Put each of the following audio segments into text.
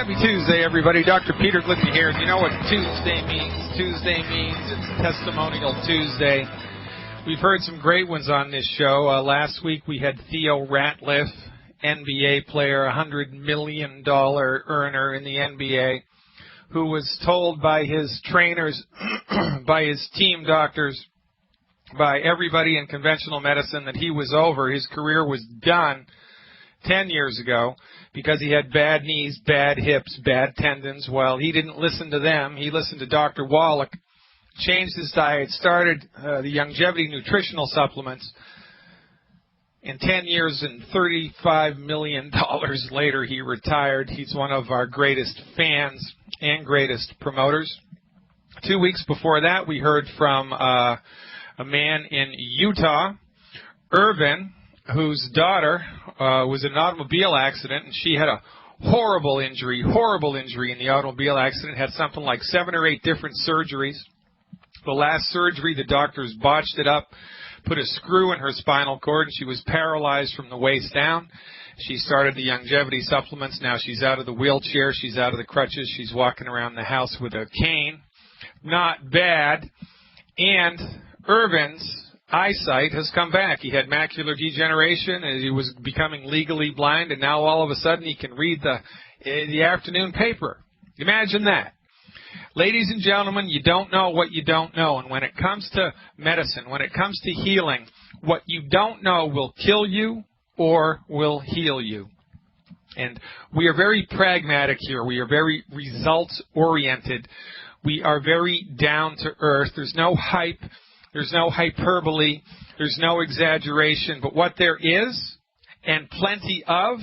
Happy Tuesday, everybody. Dr. Peter Glidden here. You know what Tuesday means? Tuesday means it's Testimonial Tuesday. We've heard some great ones on this show. Last week we had Theo Ratliff, NBA player, $100 million earner in the NBA, who was told by his trainers, by his team doctors, by everybody in conventional medicine that he was over. His career was done 10 years ago because he had bad knees, bad hips, bad tendons. Well, he didn't listen to them. He listened to Dr. Wallach, changed his diet, started the longevity nutritional supplements. In 10 years and $35 million later, he retired. He's one of our greatest fans and greatest promoters. 2 weeks before that, we heard from a man in Utah, Irvin, whose daughter was in an automobile accident, and she had a horrible injury in the automobile accident, had something like 7 or 8 different surgeries. The last surgery, the doctors botched it up, put a screw in her spinal cord, and she was paralyzed from the waist down. She started the longevity supplements. Now she's out of the wheelchair. She's out of the crutches. She's walking around the house with a cane. Not bad. And Irvin's eyesight has come back. He had macular degeneration, and he was becoming legally blind, and now all of a sudden he can read the afternoon paper. Imagine that. Ladies and gentlemen, you don't know what you don't know, and when it comes to medicine, when it comes to healing, what you don't know will kill you or will heal you. And we are very pragmatic here. We are very results-oriented. We are very down to earth. There's no hype. There's no hyperbole. There's no exaggeration. But what there is, and plenty of,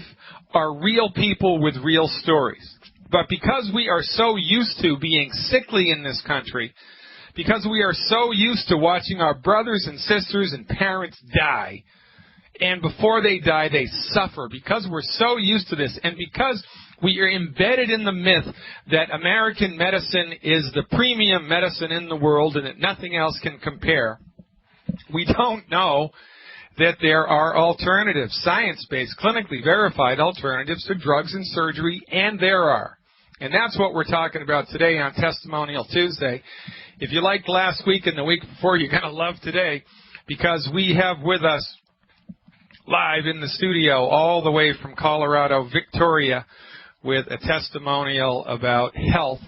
are real people with real stories. But because we are so used to being sickly in this country, because we are so used to watching our brothers and sisters and parents die, and before they die, they suffer, because we're so used to this, and because we are embedded in the myth that American medicine is the premium medicine in the world and that nothing else can compare, we don't know that there are alternatives, science-based, clinically verified alternatives to drugs and surgery, and there are. And that's what we're talking about today on Testimonial Tuesday. If you liked last week and the week before, you're going to love today, because we have with us live in the studio all the way from Colorado, Victoria, with a testimonial about health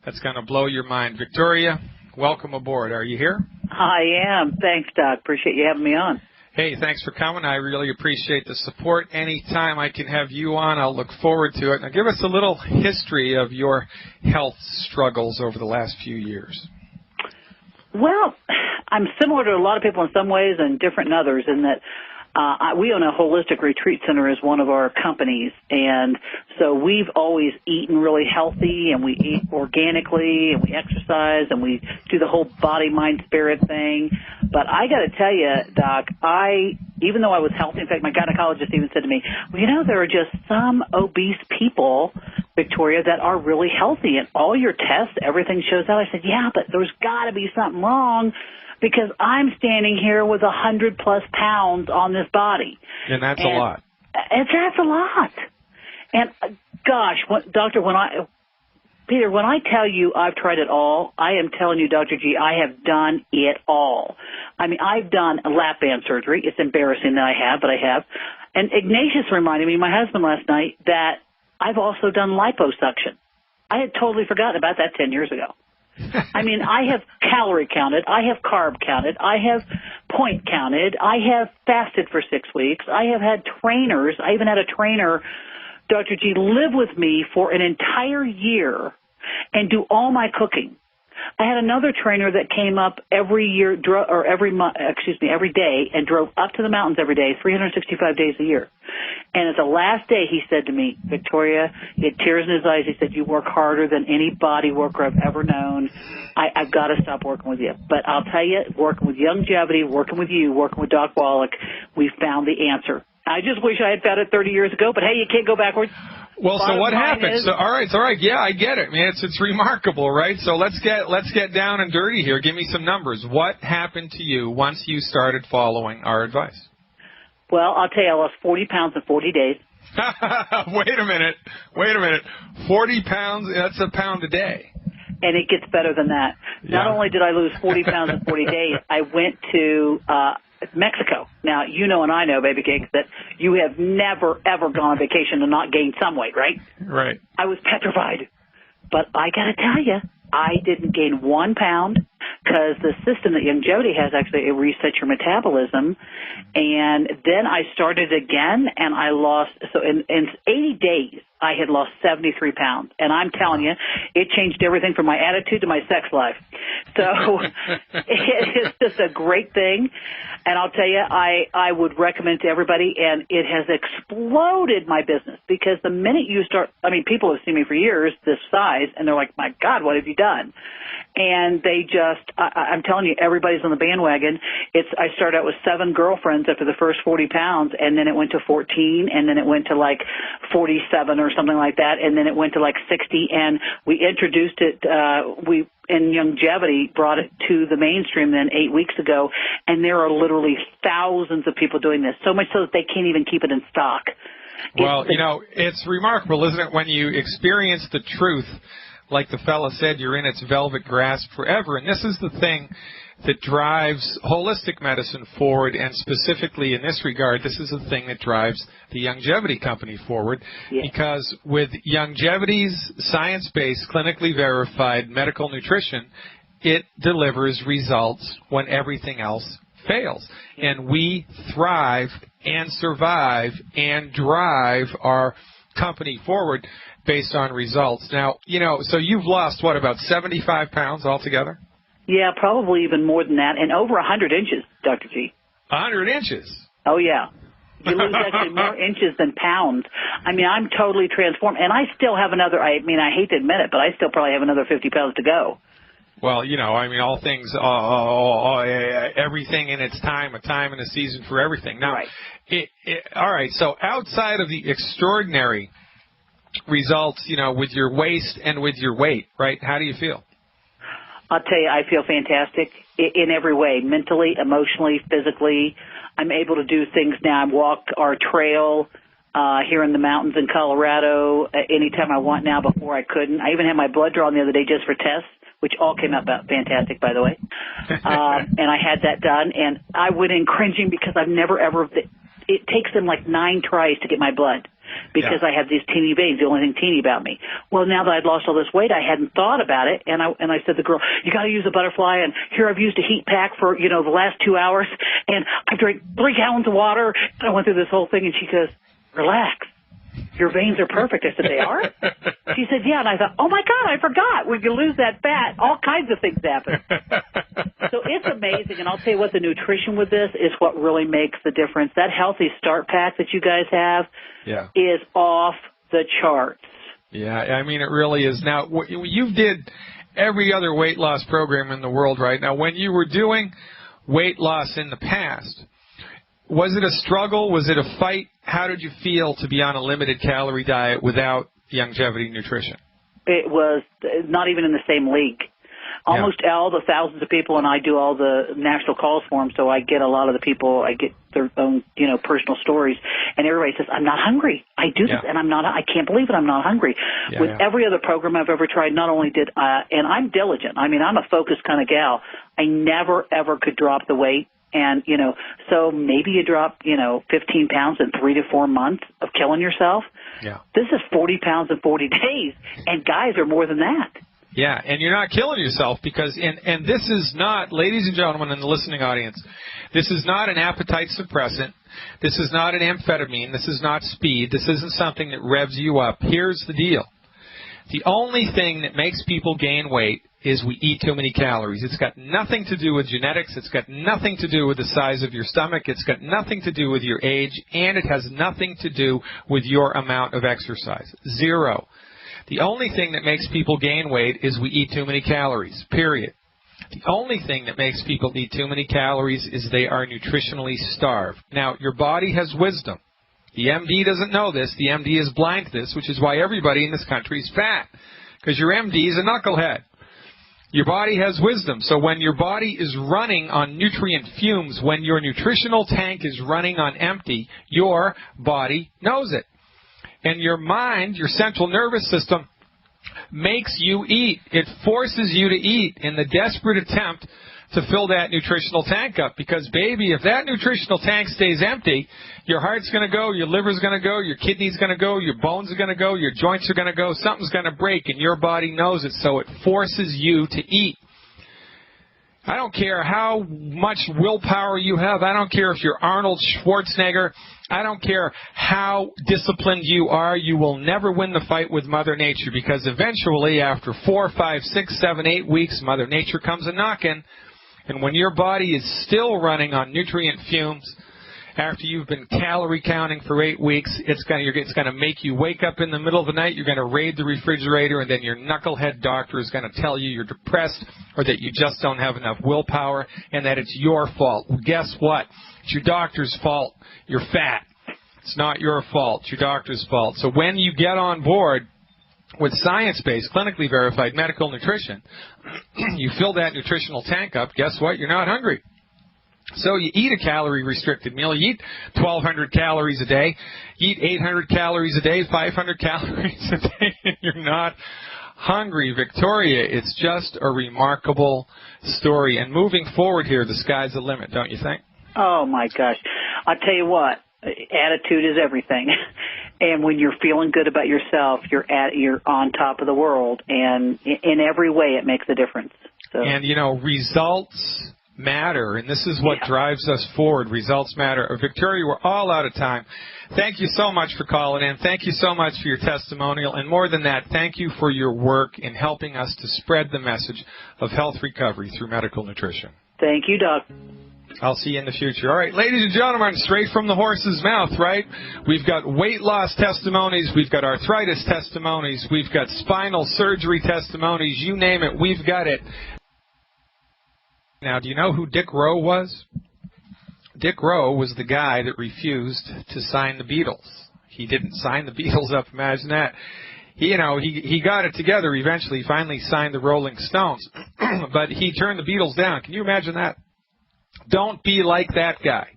that's going to blow your mind. Victoria, welcome aboard. Are you here? I am. Thanks, Doc. Appreciate you having me on. Hey, thanks for coming. I really appreciate the support. Anytime I can have you on, I'll look forward to it. Now, give us a little history of your health struggles over the last few years. Well, I'm similar to a lot of people in some ways and different in others in that we own a holistic retreat center as one of our companies, and so we've always eaten really healthy, and we eat organically, and we exercise, and we do the whole body, mind, spirit thing. But I got to tell you, Doc, even though I was healthy, in fact, my gynecologist even said to me, well, you know, there are just some obese people, Victoria, that are really healthy, and all your tests, everything shows out. I said, yeah, but there's got to be something wrong, because I'm standing here with 100+ pounds on this body. And that's a lot. That's a lot. And gosh, Doctor, Peter, when I tell you I've tried it all, I am telling you, Dr. G, I have done it all. I mean, I've done a lap band surgery. It's embarrassing that I have, but I have. And Ignatius reminded me, my husband last night, that I've also done liposuction. I had totally forgotten about that 10 years ago. I mean, I have calorie counted, I have carb counted, I have point counted, I have fasted for 6 weeks, I have had trainers, I even had a trainer, Dr. G, live with me for an entire year and do all my cooking. I had another trainer that came up every day and drove up to the mountains every day, 365 days a year. And at the last day, he said to me, Victoria, he had tears in his eyes. He said, you work harder than any body worker I've ever known. I've got to stop working with you. But I'll tell you, working with longevity, working with you, working with Doc Wallach, we found the answer. I just wish I had found it 30 years ago, but hey, you can't go backwards. Well, so what happened? So, all right. Yeah, I get it. I mean, it's remarkable, right? So let's get down and dirty here. Give me some numbers. What happened to you once you started following our advice? Well, I'll tell you, I lost 40 pounds in 40 days. Wait a minute. 40 pounds, that's a pound a day. And it gets better than that. Not only did I lose 40 pounds in 40 days, I went to Mexico. Now, you know and I know, Baby Cakes, that you have never, ever gone on vacation and not gained some weight, right? Right. I was petrified. But I got to tell you, I didn't gain 1 pound because the system that longevity has actually, it resets your metabolism. And then I started again, and I lost, so in 80 days, I had lost 73 pounds. And I'm telling you, it changed everything from my attitude to my sex life. So it is just a great thing. And I'll tell you, I would recommend to everybody, and it has exploded my business because the minute you start, I mean, people have seen me for years this size, and they're like, my God, what have you done? And they just, I'm telling you, everybody's on the bandwagon. I started out with 7 girlfriends after the first 40 pounds, and then it went to 14, and then it went to like 47 or something like that, and then it went to like 60, and we introduced it, in longevity, brought it to the mainstream then 8 weeks ago, and there are literally thousands of people doing this, so much so that they can't even keep it in stock. Well, it's remarkable, isn't it, when you experience the truth. Like the fella said, you're in its velvet grasp forever. And this is the thing that drives holistic medicine forward, and specifically in this regard, this is the thing that drives the Longevity Company forward. Yeah. Because with Longevity's science-based, clinically verified medical nutrition, it delivers results when everything else fails. And we thrive and survive and drive our company forward based on results. Now, so you've lost, about 75 pounds altogether? Yeah, probably even more than that, and over 100 inches, Dr. G. 100 inches? Oh, yeah. You lose actually more inches than pounds. I mean, I'm totally transformed, and I still have another, I hate to admit it, but I still probably have another 50 pounds to go. Well, all things, everything in its time, a time and a season for everything. Now, right. All right, so outside of the extraordinary results, with your waist and with your weight, right? How do you feel? I'll tell you, I feel fantastic in every way, mentally, emotionally, physically. I'm able to do things now. I walk our trail here in the mountains in Colorado anytime I want now. Before I couldn't. I even had my blood drawn the other day just for tests, which all came out fantastic, by the way. And I had that done, and I went in cringing because I've never ever. It takes them like 9 tries to get my blood. Because I have these teeny veins, the only thing teeny about me. Well, now that I'd lost all this weight, I hadn't thought about it, and I said to the girl, you got to use a butterfly, and here I've used a heat pack for, the last 2 hours, and I drank 3 gallons of water, and I went through this whole thing, and she goes, relax. Your veins are perfect. I said, they are? She said, yeah, and I thought, oh, my God, I forgot. When you lose that fat, all kinds of things happen. So it's amazing, and I'll tell you what, the nutrition with this is what really makes the difference. That Healthy Start Pack that you guys have is off the charts. Yeah, I mean, it really is. Now, you did every other weight loss program in the world right now. When you were doing weight loss in the past, was it a struggle? Was it a fight? How did you feel to be on a limited calorie diet without longevity nutrition? It was not even in the same league. Almost all the thousands of people, and I do all the national calls for them, so I get a lot of the people, I get their own, personal stories, and everybody says, I'm not hungry. I do this, and I can't believe it, I'm not hungry. With every other program I've ever tried, not only did, and I'm diligent. I mean, I'm a focused kind of gal. I never, ever could drop the weight. And, so maybe you drop, 15 pounds in 3 to 4 months of killing yourself. Yeah. This is 40 pounds in 40 days, and guys are more than that. Yeah, and you're not killing yourself because, and this is not, ladies and gentlemen in the listening audience, this is not an appetite suppressant. This is not an amphetamine. This is not speed. This isn't something that revs you up. Here's the deal. The only thing that makes people gain weight is we eat too many calories. It's got nothing to do with genetics. It's got nothing to do with the size of your stomach. It's got nothing to do with your age, and it has nothing to do with your amount of exercise. Zero. The only thing that makes people gain weight is we eat too many calories, period. The only thing that makes people eat too many calories is they are nutritionally starved. Now, your body has wisdom. The MD doesn't know this. The MD is blind to this, which is why everybody in this country is fat, because your MD is a knucklehead. Your body has wisdom. So when your body is running on nutrient fumes, when your nutritional tank is running on empty, your body knows it. And your mind, your central nervous system, makes you eat. It forces you to eat in the desperate attempt to fill that nutritional tank up. Because, baby, if that nutritional tank stays empty, your heart's going to go, your liver's going to go, your kidney's going to go, your bones are going to go, your joints are going to go, something's going to break, and your body knows it, so it forces you to eat. I don't care how much willpower you have. I don't care if you're Arnold Schwarzenegger. I don't care how disciplined you are. You will never win the fight with Mother Nature, because eventually, after 4, 5, 6, 7, 8 weeks, Mother Nature comes a-knocking. And when your body is still running on nutrient fumes, after you've been calorie counting for 8 weeks, it's going to make you wake up in the middle of the night. You're going to raid the refrigerator, and then your knucklehead doctor is going to tell you you're depressed, or that you just don't have enough willpower, and that it's your fault. Well, guess what? It's your doctor's fault. You're fat. It's not your fault. It's your doctor's fault. So when you get on board with science-based, clinically verified medical nutrition, you fill that nutritional tank up, guess what? You're not hungry. So you eat a calorie-restricted meal. You eat 1,200 calories a day. You eat 800 calories a day, 500 calories a day, and you're not hungry. Victoria, it's just a remarkable story. And moving forward here, the sky's the limit, don't you think? Oh, my gosh. I'll tell you what, attitude is everything. And when you're feeling good about yourself, you're on top of the world. And in every way, it makes a difference. So. And, results matter, and this is what drives us forward. Results matter. Victoria, we're all out of time. Thank you so much for calling in. Thank you so much for your testimonial, and more than that, thank you for your work in helping us to spread the message of health recovery through medical nutrition. Thank you, Doc. I'll see you in the future. All right, ladies and gentlemen, straight from the horse's mouth, right? We've got weight loss testimonies. We've got arthritis testimonies. We've got spinal surgery testimonies. You name it, we've got it. Now, do you know who Dick Rowe was? Dick Rowe was the guy that refused to sign the Beatles. He didn't sign the Beatles up. Imagine that. He got it together eventually. He finally signed the Rolling Stones. But he turned the Beatles down. Can you imagine that? Don't be like that guy.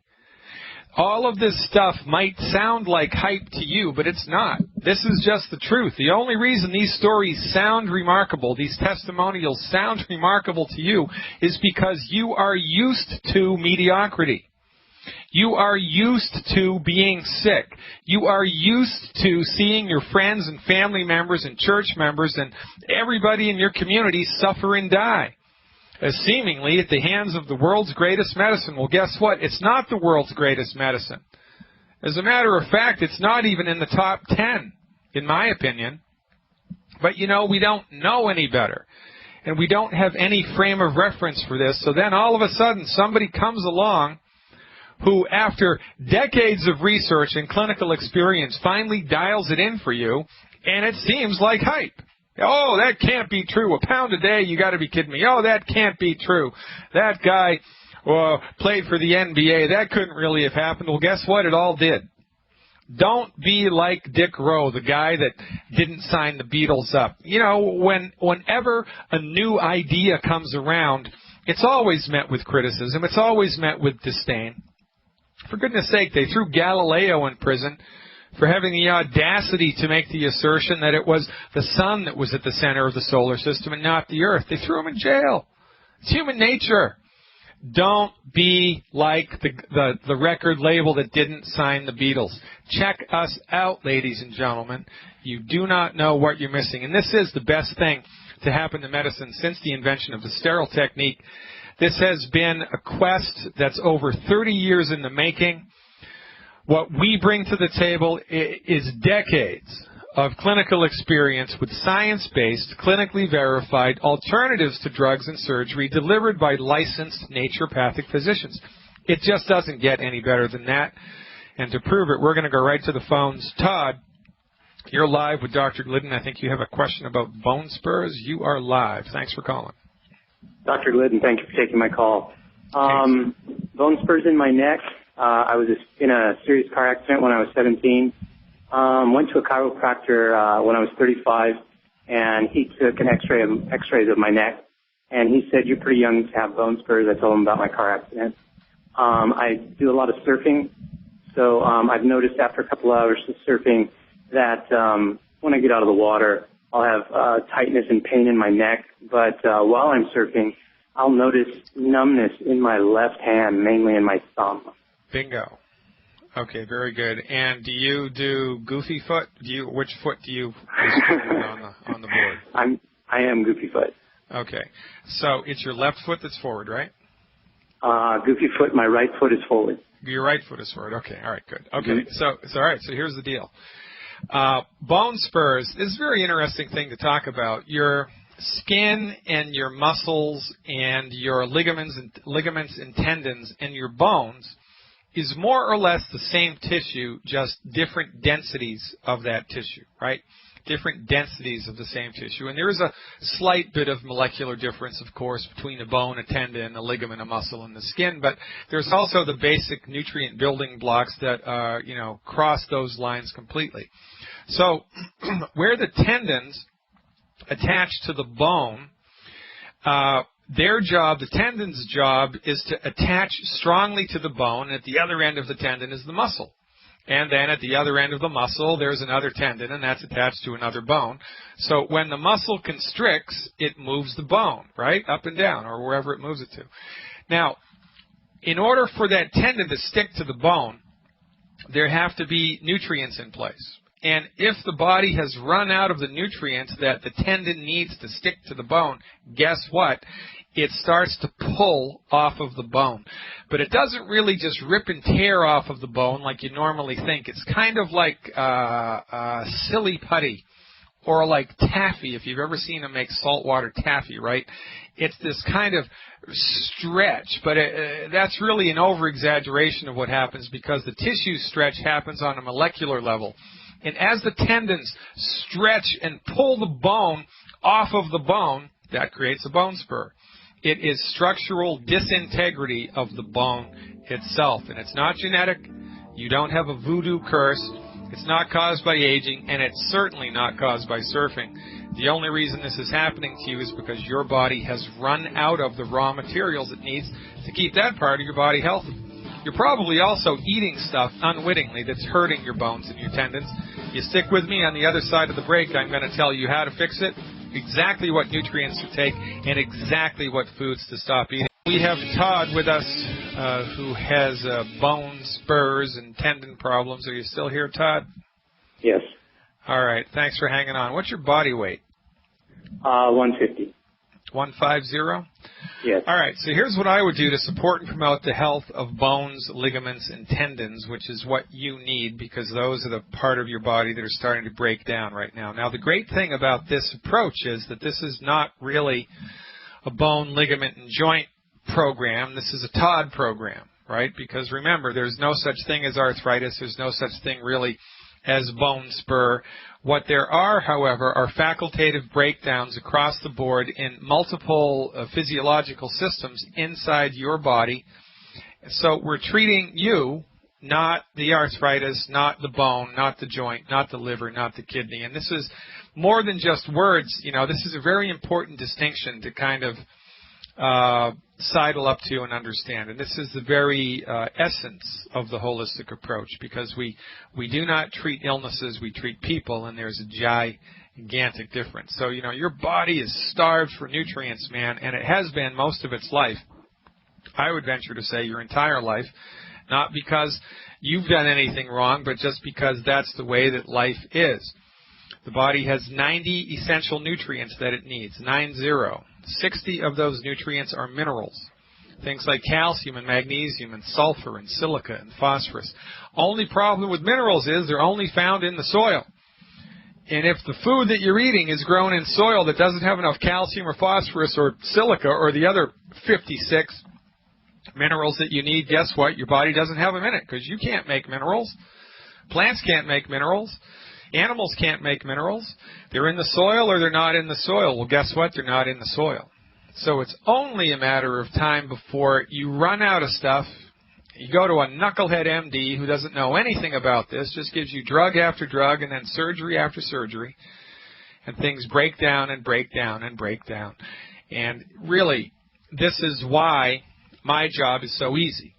All of this stuff might sound like hype to you, but it's not. This is just the truth. The only reason these stories sound remarkable, these testimonials sound remarkable to you, is because you are used to mediocrity. You are used to being sick. You are used to seeing your friends and family members and church members and everybody in your community suffer and die, seemingly at the hands of the world's greatest medicine. Well, guess what? It's not the world's greatest medicine. As a matter of fact, it's not even in the top 10, in my opinion. But, we don't know any better. And we don't have any frame of reference for this. So then all of a sudden somebody comes along who, after decades of research and clinical experience, finally dials it in for you, and it seems like hype. Oh, that can't be true. A pound a day, you got to be kidding me. Oh, that can't be true. That guy played for the NBA. That couldn't really have happened. Well, guess what? It all did. Don't be like Dick Rowe, the guy that didn't sign the Beatles up. Whenever a new idea comes around, it's always met with criticism. It's always met with disdain. For goodness sake, they threw Galileo in prison for having the audacity to make the assertion that it was the sun that was at the center of the solar system and not the earth. They threw him in jail. It's human nature. Don't be like the record label that didn't sign the Beatles. Check us out, ladies and gentlemen. You do not know what you're missing. And this is the best thing to happen to medicine since the invention of the sterile technique. This has been a quest that's over 30 years in the making. What we bring to the table is decades of clinical experience with science-based, clinically verified alternatives to drugs and surgery delivered by licensed naturopathic physicians. It just doesn't get any better than that. And to prove it, we're going to go right to the phones. Todd, you're live with Dr. Glidden. I think you have a question about bone spurs. You are live. Thanks for calling. Dr. Glidden, thank you for taking my call. Bone spurs in my neck. I was in a serious car accident when I was 17. Went to a chiropractor when I was 35, and he took an X-rays of my neck, and he said, "You're pretty young to have bone spurs." I told him about my car accident. I do a lot of surfing, so I've noticed after a couple hours of surfing that when I get out of the water, I'll have tightness and pain in my neck. But while I'm surfing, I'll notice numbness in my left hand, mainly in my thumb. Bingo. Okay, very good. And do you do goofy foot? Which foot do you is forward on the board? I am goofy foot. Okay, so it's your left foot that's forward, right? Goofy foot. My right foot is forward. Your right foot is forward. Okay, all right, good. Okay, so all right. So here's the deal. Bone spurs. This is a very interesting thing to talk about. Your skin and your muscles and your ligaments and tendons and your bones is more or less the same tissue, just different densities of that tissue, right? Different densities of the same tissue. And there is a slight bit of molecular difference, of course, between a bone, a tendon, a ligament, a muscle, and the skin. But there's also the basic nutrient building blocks that, cross those lines completely. So where the tendons attach to the bone, the tendon's job is to attach strongly to the bone, and at the other end of the tendon is the muscle. And then at the other end of the muscle, there's another tendon, and that's attached to another bone. So when the muscle constricts, it moves the bone, right, up and down, or wherever it moves it to. Now, in order for that tendon to stick to the bone, there have to be nutrients in place. And if the body has run out of the nutrients that the tendon needs to stick to the bone, guess what? It starts to pull off of the bone. But it doesn't really just rip and tear off of the bone like you normally think. It's kind of like silly putty or like taffy, if you've ever seen them make saltwater taffy, right? It's this kind of stretch, but that's really an over-exaggeration of what happens because the tissue stretch happens on a molecular level. And as the tendons stretch and pull the bone off of the bone, that creates a bone spur. It is structural disintegrity of the bone itself. And it's not genetic. You don't have a voodoo curse. It's not caused by aging, and it's certainly not caused by surfing. The only reason this is happening to you is because your body has run out of the raw materials it needs to keep that part of your body healthy. You're probably also eating stuff unwittingly that's hurting your bones and your tendons. You stick with me. On the other side of the break, I'm going to tell you how to fix it, exactly what nutrients to take, and exactly what foods to stop eating. We have Todd with us who has bone spurs and tendon problems. Are you still here, Todd? Yes. All right. Thanks for hanging on. What's your body weight? 150. 150? Yes. All right, so here's what I would do to support and promote the health of bones, ligaments, and tendons, which is what you need because those are the part of your body that are starting to break down right now. Now, the great thing about this approach is that this is not really a bone, ligament, and joint program. This is a Todd program, right? Because remember, there's no such thing as arthritis. There's no such thing really as bone spur. What there are, however, are facultative breakdowns across the board in multiple physiological systems inside your body. So we're treating you, not the arthritis, not the bone, not the joint, not the liver, not the kidney. And this is more than just words. You know, this is a very important distinction to kind of sidle up to and understand. And this is the very essence of the holistic approach because we do not treat illnesses, we treat people, and there's a gigantic difference. So, you know, your body is starved for nutrients, man, and it has been most of its life. I would venture to say your entire life, not because you've done anything wrong, but just because that's the way that life is. The body has 90 essential nutrients that it needs, 90. 60 of those nutrients are minerals, things like calcium and magnesium and sulfur and silica and phosphorus. Only problem with minerals is they're only found in the soil. And if the food that you're eating is grown in soil that doesn't have enough calcium or phosphorus or silica or the other 56 minerals that you need, guess what? Your body doesn't have them in it because you can't make minerals. Plants can't make minerals. Animals can't make minerals. They're in the soil or they're not in the soil. Well, guess what? They're not in the soil. So it's only a matter of time before you run out of stuff. You go to a knucklehead MD who doesn't know anything about this, just gives you drug after drug and then surgery after surgery, and things break down and break down and break down. And really, this is why my job is so easy,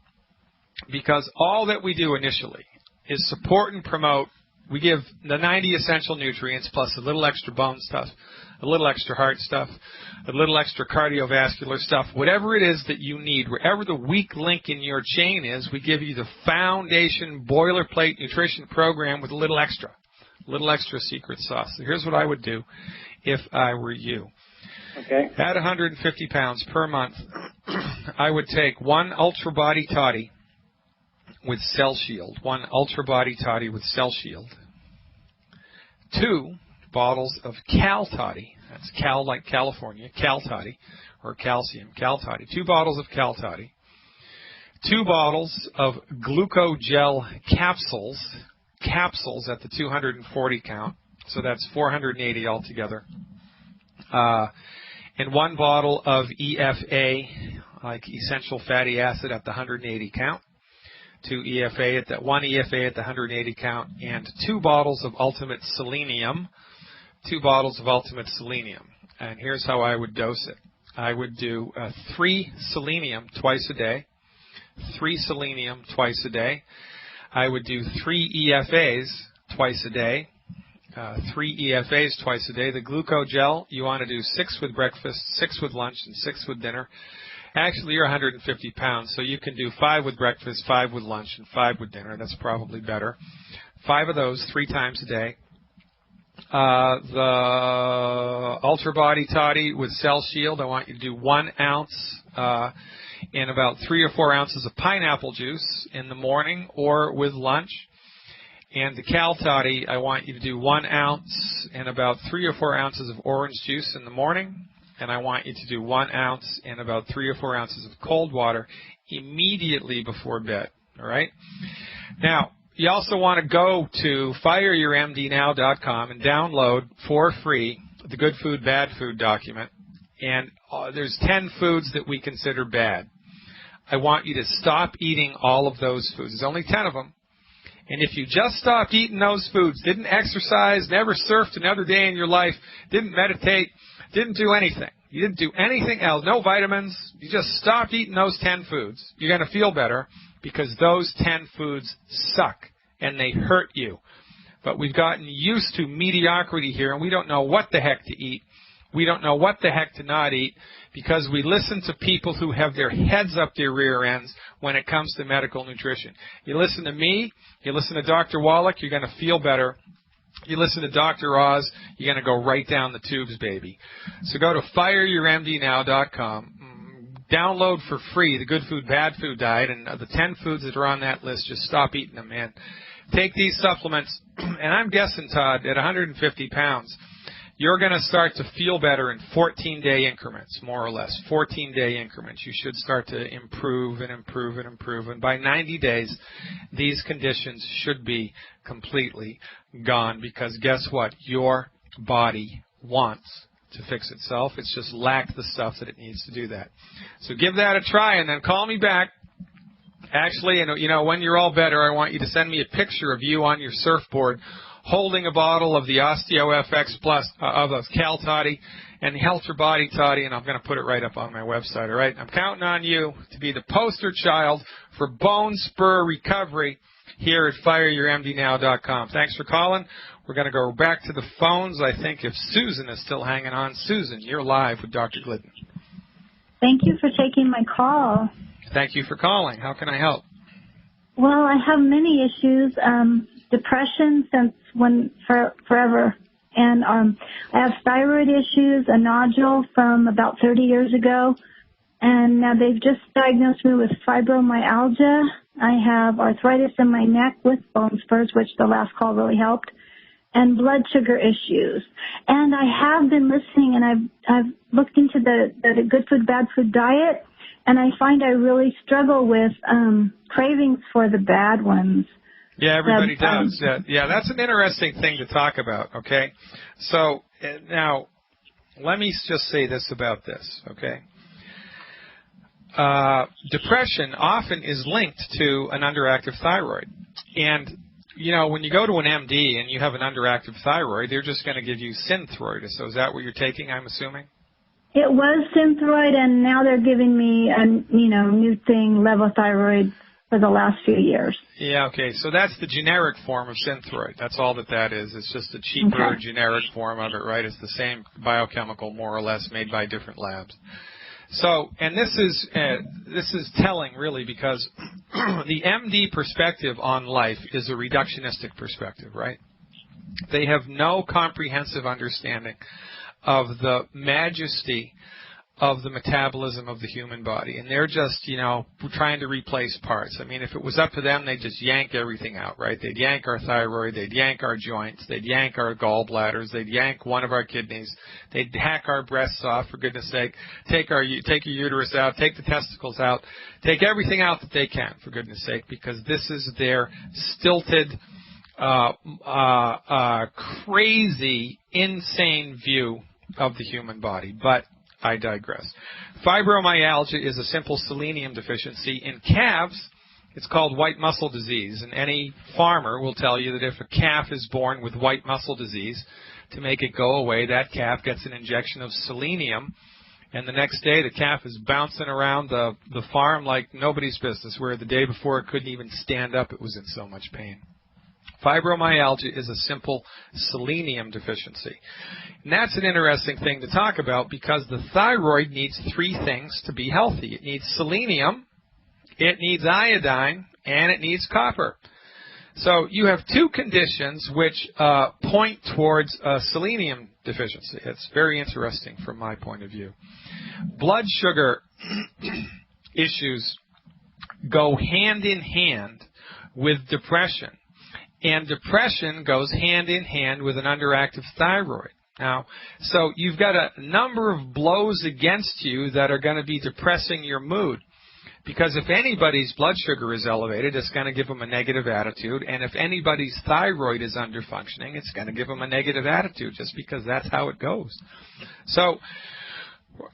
because all that we do initially is support and promote We give the 90 essential nutrients plus a little extra bone stuff, a little extra heart stuff, a little extra cardiovascular stuff, whatever it is that you need, wherever the weak link in your chain is, we give you the foundation boilerplate nutrition program with a little extra secret sauce. So here's what I would do if I were you. Okay. At 150 pounds per month, I would take one Ultra Body Toddy with Cell Shield, 2 bottles of Cal Toddy, that's Cal like California, Cal Toddy, or calcium, Cal Toddy, 2 bottles of Cal Toddy, 2 bottles of Glucogel capsules at the 240 count, so that's 480 altogether, and 1 bottle of EFA, like essential fatty acid at the 180 count, 1 EFA at the 180 count, and 2 bottles of Ultimate Selenium. And here's how I would dose it. I would do 3 selenium twice a day. I would do 3 EFAs twice a day. The glucogel, you want to do 6 with breakfast, 6 with lunch, and 6 with dinner. Actually, you're 150 pounds, so you can do 5 with breakfast, 5 with lunch, and 5 with dinner. That's probably better. 5 of those 3 times a day. The Ultra Body Toddy with Cell Shield, I want you to do 1 ounce and about 3 or 4 ounces of pineapple juice in the morning or with lunch. And the Cal Toddy, I want you to do 1 ounce and about 3 or 4 ounces of orange juice in the morning. And I want you to do 1 ounce and about 3 or 4 ounces of cold water immediately before bed. All right? Now, you also want to go to fireyourmdnow.com and download for free the Good Food, Bad Food document. And there's 10 foods that we consider bad. I want you to stop eating all of those foods. There's only 10 of them. And if you just stopped eating those foods, didn't exercise, never surfed another day in your life, didn't meditate, didn't do anything. You didn't do anything else, no vitamins. You just stopped eating those 10 foods. You're going to feel better because those 10 foods suck and they hurt you. But we've gotten used to mediocrity here, and we don't know what the heck to eat. We don't know what the heck to not eat because we listen to people who have their heads up their rear ends when it comes to medical nutrition. You listen to me, you listen to Dr. Wallach, you're going to feel better. You listen to Dr. Oz, you're going to go right down the tubes, baby. So go to fireyourmdnow.com. Download for free the Good Food, Bad Food diet, and the 10 foods that are on that list, just stop eating them, man. Take these supplements, and I'm guessing, Todd, at 150 pounds, you're going to start to feel better in 14-day increments, more or less. 14-day increments. You should start to improve and improve and improve. And by 90 days, these conditions should be completely gone because guess what? Your body wants to fix itself. It's just lacked the stuff that it needs to do that. So give that a try and then call me back. Actually, when you're all better, I want you to send me a picture of you on your surfboard holding a bottle of the OsteoFX Plus of the Cal Toddy and the Ultra Body Toddy, and I'm going to put it right up on my website, all right? I'm counting on you to be the poster child for bone spur recovery here at fireyourmdnow.com. Thanks for calling. We're going to go back to the phones. I think if Susan is still hanging on. Susan, you're live with Dr. Glidden. Thank you for taking my call. Thank you for calling. How can I help? Well, I have many issues. Depression since forever. And I have thyroid issues, a nodule from about 30 years ago. And now they've just diagnosed me with fibromyalgia. I have arthritis in my neck with bone spurs, which the last call really helped, and blood sugar issues. And I have been listening, and I've looked into the Good Food, Bad Food diet, and I find I really struggle with cravings for the bad ones. Yeah, everybody does. Yeah, that's an interesting thing to talk about, okay? So now let me just say this about this, okay? Depression often is linked to an underactive thyroid. And, when you go to an MD and you have an underactive thyroid, they're just going to give you Synthroid. So is that what you're taking, I'm assuming? It was Synthroid, and now they're giving me a, new thing, levothyroid. for the last few years. Yeah, okay. So that's the generic form of Synthroid. That's all that is. It's just a cheaper generic form of it, right? It's the same biochemical, more or less, made by different labs. So, and this is telling, really, because the MD perspective on life is a reductionistic perspective, right? They have no comprehensive understanding of the majesty of the metabolism of the human body. And they're just, trying to replace parts. I mean, if it was up to them, they'd just yank everything out, right? They'd yank our thyroid, they'd yank our joints, they'd yank our gallbladders, they'd yank one of our kidneys, they'd hack our breasts off, for goodness sake, take your uterus out, take the testicles out, take everything out that they can, for goodness sake, because this is their stilted, crazy, insane view of the human body. But I digress. Fibromyalgia is a simple selenium deficiency. In calves, it's called white muscle disease, and any farmer will tell you that if a calf is born with white muscle disease, to make it go away, that calf gets an injection of selenium, and the next day the calf is bouncing around the farm like nobody's business, where the day before it couldn't even stand up, it was in so much pain. Fibromyalgia is a simple selenium deficiency. And that's an interesting thing to talk about, because the thyroid needs three things to be healthy. It needs selenium, it needs iodine, and it needs copper. So you have two conditions which point towards a selenium deficiency. It's very interesting from my point of view. Blood sugar issues go hand in hand with depression. And depression goes hand in hand with an underactive thyroid. Now, so you've got a number of blows against you that are going to be depressing your mood. Because if anybody's blood sugar is elevated, it's going to give them a negative attitude. And if anybody's thyroid is underfunctioning, it's going to give them a negative attitude, just because that's how it goes. So,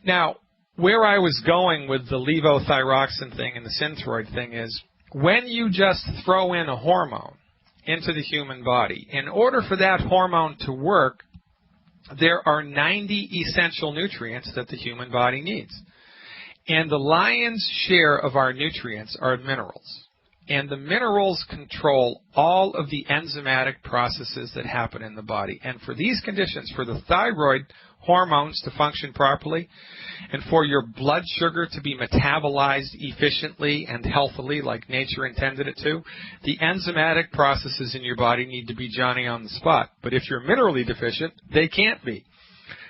now, where I was going with the levothyroxine thing and the Synthroid thing is, when you just throw in a hormone into the human body, in order for that hormone to work, there are 90 essential nutrients that the human body needs. And the lion's share of our nutrients are minerals. And the minerals control all of the enzymatic processes that happen in the body. And for these conditions, for the thyroid hormones to function properly, and for your blood sugar to be metabolized efficiently and healthily like nature intended it to, the enzymatic processes in your body need to be Johnny on the spot. But if you're minerally deficient, they can't be.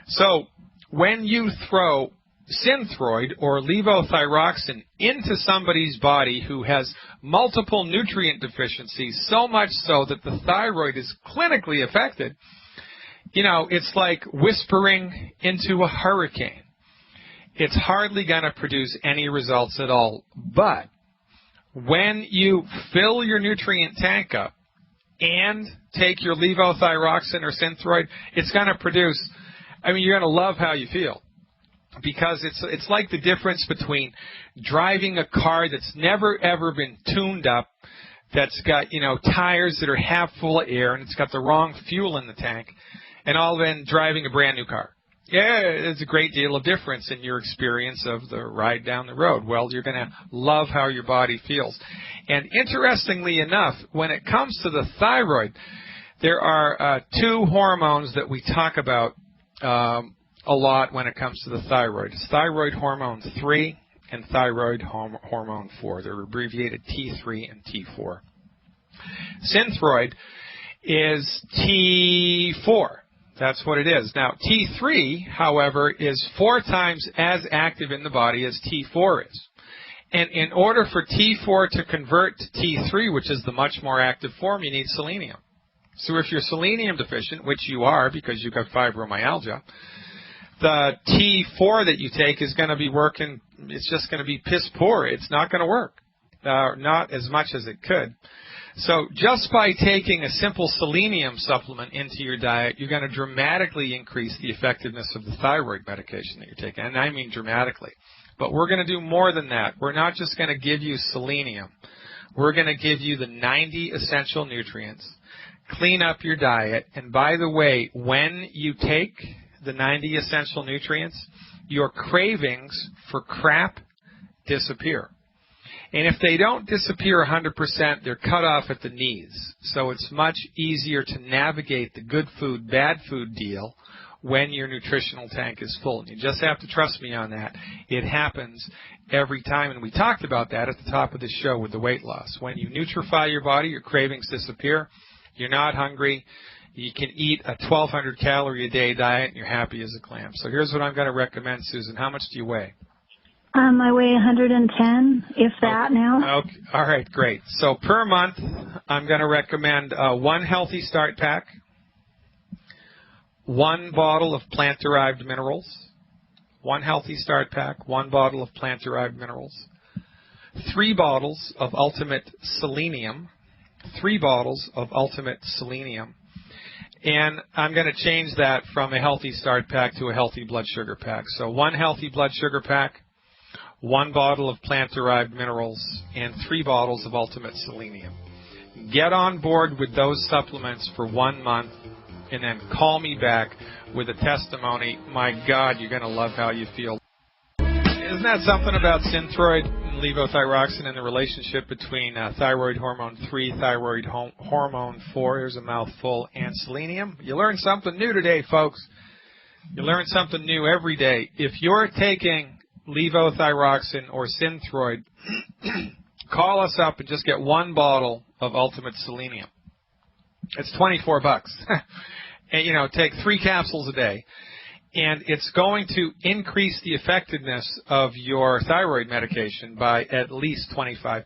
So when you throw Synthroid or levothyroxine into somebody's body who has multiple nutrient deficiencies, so much so that the thyroid is clinically affected, it's like whispering into a hurricane. It's hardly going to produce any results at all. But when you fill your nutrient tank up and take your levothyroxine or Synthroid, it's going to produce, you're going to love how you feel. Because it's like the difference between driving a car that's never ever been tuned up, that's got, tires that are half full of air and it's got the wrong fuel in the tank, and all then driving a brand new car. Yeah, there's a great deal of difference in your experience of the ride down the road. Well, you're going to love how your body feels. And interestingly enough, when it comes to the thyroid, there are two hormones that we talk about a lot when it comes to the thyroid. It's thyroid hormone 3 and thyroid hormone 4. They're abbreviated T3 and T4. Synthroid is T4. That's what it is. Now, T3, however, is 4 times as active in the body as T4 is. And in order for T4 to convert to T3, which is the much more active form, you need selenium. So if you're selenium deficient, which you are because you've got fibromyalgia, the T4 that you take is going to be working, it's just going to be piss poor. It's not going to work, not as much as it could. So just by taking a simple selenium supplement into your diet, you're going to dramatically increase the effectiveness of the thyroid medication that you're taking. And I mean dramatically. But we're going to do more than that. We're not just going to give you selenium. We're going to give you the 90 essential nutrients, clean up your diet, and by the way, when you take the 90 essential nutrients, your cravings for crap disappear. And if they don't disappear 100%, they're cut off at the knees. So it's much easier to navigate the good food, bad food deal when your nutritional tank is full. And you just have to trust me on that. It happens every time. And we talked about that at the top of the show with the weight loss. When you nutrify your body, your cravings disappear. You're not hungry. You can eat a 1,200 calorie a day diet and you're happy as a clam. So here's what I'm going to recommend, Susan. How much do you weigh? I weigh 110, if that now. Okay. All right, great. So per month, I'm going to recommend one healthy start pack, one bottle of plant-derived minerals, one healthy start pack, one bottle of plant-derived minerals, 3 bottles of ultimate selenium, 3 bottles of ultimate selenium, and I'm going to change that from a healthy start pack to a healthy blood sugar pack. So one healthy blood sugar pack, 1 bottle of plant-derived minerals, and 3 bottles of ultimate selenium. Get on board with those supplements for 1 month, and then call me back with a testimony. My God, you're going to love how you feel. Isn't that something about Synthroid and levothyroxine and the relationship between thyroid hormone 3, thyroid hormone 4, here's a mouthful, and selenium? You learn something new today, folks. You learn something new every day. If you're taking levothyroxine or Synthroid, call us up and just get 1 bottle of ultimate selenium. It's $24. And, take 3 capsules a day. And it's going to increase the effectiveness of your thyroid medication by at least 25%.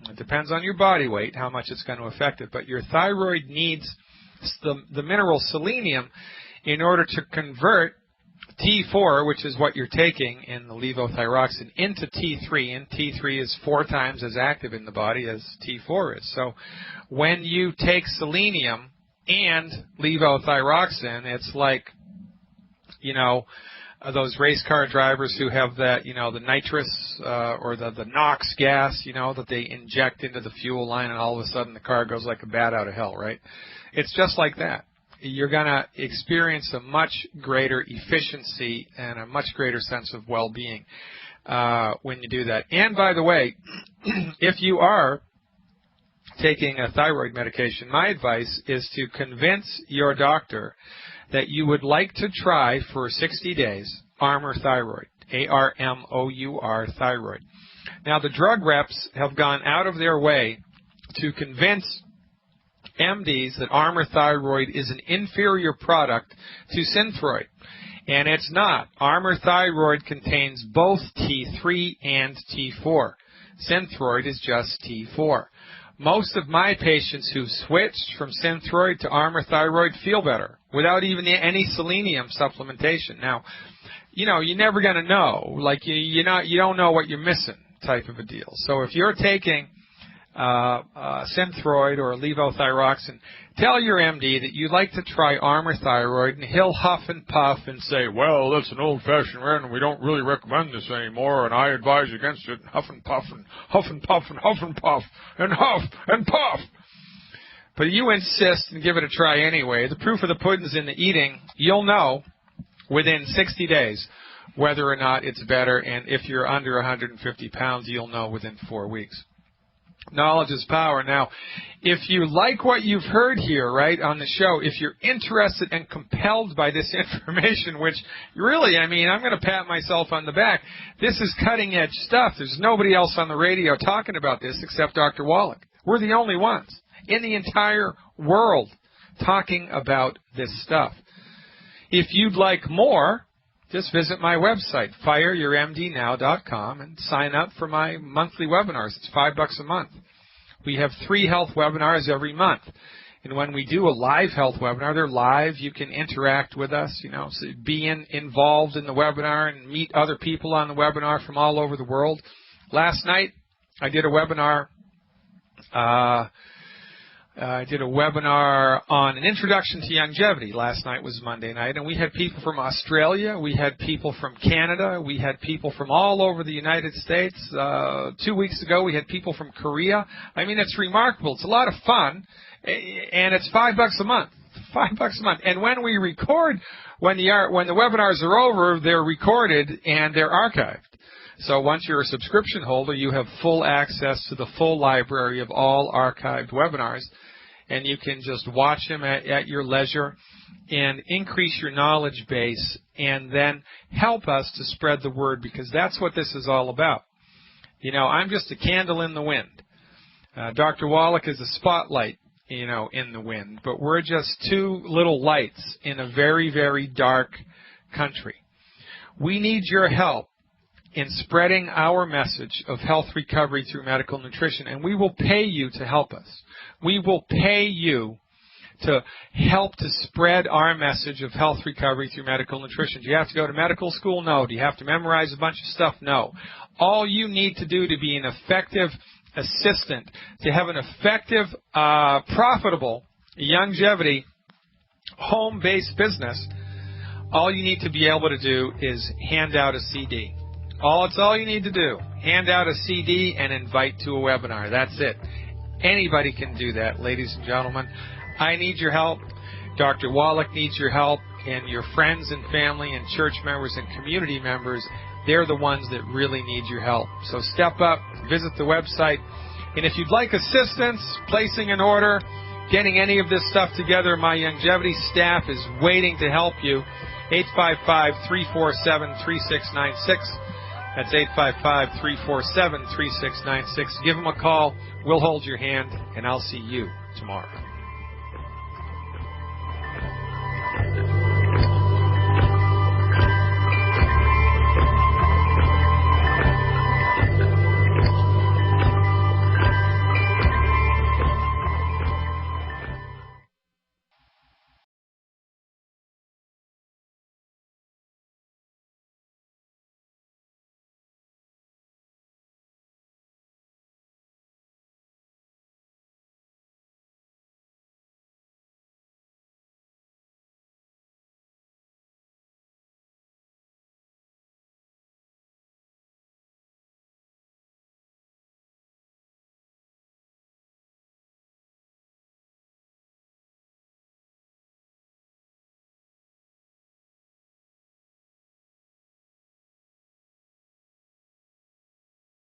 It depends on your body weight, how much it's going to affect it. But your thyroid needs the mineral selenium in order to convert T4, which is what you're taking in the levothyroxine, into T3, and T3 is 4 times as active in the body as T4 is. So when you take selenium and levothyroxine, it's like, those race car drivers who have that, the nitrous or the NOx gas, that they inject into the fuel line, and all of a sudden the car goes like a bat out of hell, right? It's just like that. You're going to experience a much greater efficiency and a much greater sense of well-being when you do that. And by the way, if you are taking a thyroid medication, my advice is to convince your doctor that you would like to try for 60 days Armour Thyroid, A-R-M-O-U-R Thyroid. Now, the drug reps have gone out of their way to convince MDs that Armour Thyroid is an inferior product to Synthroid. And it's not. Armour Thyroid contains both T3 and T4. Synthroid is just T4. Most of my patients who've switched from Synthroid to Armour Thyroid feel better without even any selenium supplementation. Now, you're never going to know. Like, you don't know what you're missing type of a deal. So if you're taking Synthroid or levothyroxine, tell your MD that you'd like to try Armour Thyroid, and he'll huff and puff and say, well, that's an old-fashioned brand, and we don't really recommend this anymore, and I advise against it, and huff and puff and huff and puff and huff and puff and huff and puff. But you insist and give it a try anyway. The proof of the pudding's in the eating. You'll know within 60 days whether or not it's better, and if you're under 150 pounds, you'll know within 4 weeks. Knowledge is power. Now, if you like what you've heard here, right, on the show, if you're interested and compelled by this information, which really, I'm going to pat myself on the back. This is cutting-edge stuff. There's nobody else on the radio talking about this except Dr. Wallach. We're the only ones in the entire world talking about this stuff. If you'd like more, just visit my website, fireyourmdnow.com, and sign up for my monthly webinars. It's $5 a month. We have 3 health webinars every month. And when we do a live health webinar, they're live. You can interact with us, so be involved in the webinar and meet other people on the webinar from all over the world. Last night, I did a webinar on an introduction to longevity. Last night was Monday night, and we had people from Australia, we had people from Canada, we had people from all over the United States. 2 weeks ago, we had people from Korea. It's remarkable. It's a lot of fun, and it's $5 a month. $5 a month. And when we record, when the webinars are over, they're recorded and they're archived. So once you're a subscription holder, you have full access to the full library of all archived webinars, and you can just watch them at your leisure and increase your knowledge base and then help us to spread the word, because that's what this is all about. You know, I'm just a candle in the wind. Dr. Wallach is a spotlight, you know, in the wind, but we're just two little lights in a very, very dark country. We need your help in spreading our message of health recovery through medical nutrition, and we will pay you to help us. We will pay you to help to spread our message of health recovery through medical nutrition. Do you have to go to medical school? No. Do you have to memorize a bunch of stuff? No. All you need to do to be an effective assistant, to have an effective, profitable, longevity, home-based business, all you need to be able to do is hand out a CD. It's all you need to do. Hand out a CD and invite to a webinar. That's it. Anybody can do that, ladies and gentlemen. I need your help. Dr. Wallach needs your help, and your friends and family and church members and community members, they're the ones that really need your help. So step up, visit the website, and if you'd like assistance, placing an order, getting any of this stuff together, my longevity staff is waiting to help you. 855-347-3696. That's 855-347-3696. Give them a call. We'll hold your hand, and I'll see you tomorrow.